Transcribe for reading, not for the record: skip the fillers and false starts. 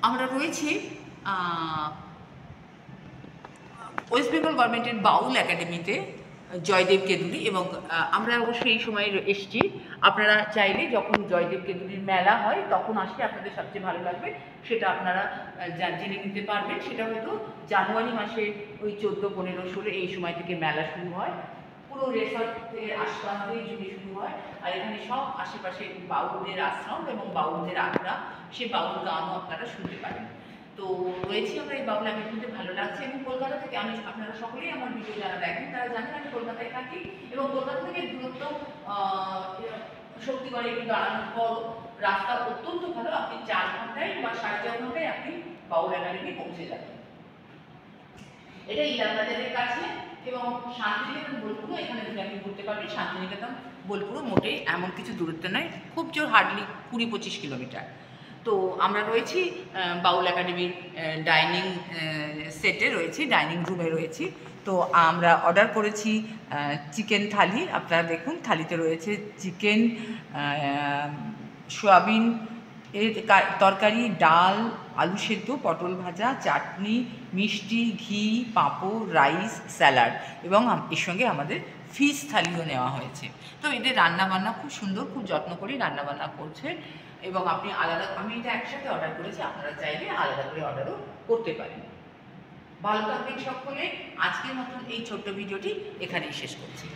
আমরা রয়েছি ওয়েস্ট বেঙ্গল গভর্নমেন্টের বাউল একাডেমিতে, জয়দেব কেঁদুলি, এবং আমরা অবশ্যই এই সময় এসেছি। আপনারা চাইলে যখন জয়দেব কেঁদুলির মেলা হয় তখন আসলে আপনাদের সবচেয়ে ভালো লাগবে, সেটা আপনারা জেনে নিতে পারবেন। সেটা হয়তো জানুয়ারি মাসে ওই 14, 15, 16 এই সময় থেকে মেলা শুরু হয়। পুরো রেসর্ট থেকে আশ্রম হয়ে জুড়ে শুরু হয়। আর এখানে সব আশেপাশে বাউলদের আশ্রম এবং বাউলদের আখড়া, সে বাউল গানও আপনারা শুনতে পারেন। তো রয়েছি আমরা এই বাউল একাডেমিতে, ভালো লাগছে। এবং কলকাতা থেকে আপনারা সকলেই আমার ভিডিও যারা দেখেন তারা জানেন আমি কলকাতায় থাকি, এবং কলকাতা থেকে দূরত্ব শক্তিগড়ে একটু দাঁড়ানোর পর রাস্তা অত্যন্ত ভালো। আপনি 4 ঘন্টায় বা 4.5 ঘন্টায় আপনি বাউল একাডেমি পৌঁছে যাবেন। এটা ইলামবাজারের কাছে, এবং শান্তিনিকেতন বোলপুরও এখানে থেকে আপনি ঘুরতে পারবেন। শান্তিনিকেতন বোলপুরও মোটেই এমন কিছু দূরত্ব নয়, খুব জোর হার্ডলি 20-25 কিলোমিটার। তো আমরা রয়েছি বাউল একাডেমির ডাইনিং সেটে রয়েছি, ডাইনিং রুমে রয়েছি। তো আমরা অর্ডার করেছি চিকেন থালি। আপনারা দেখুন, থালিতে রয়েছে চিকেন, সোয়াবিন এর তরকারি, ডাল, আলু সেদ্ধ, পটল ভাজা, চাটনি, মিষ্টি, ঘি, পাঁপড়, রাইস, স্যালাড, এবং এর সঙ্গে আমাদের ফিশ থালিও নেওয়া হয়েছে। তো এদের রান্নাবান্না খুব সুন্দর, খুব যত্ন করে রান্নাবান্না করছে। এবং আপনি আলাদা, আমি এটা একসাথে অর্ডার করেছি, আপনারা চাইলে আলাদা করে অর্ডারও করতে পারেন। ভালো থাকবেন সকলে। আজকের মতন এই ছোট্ট ভিডিওটি এখানেই শেষ করছি।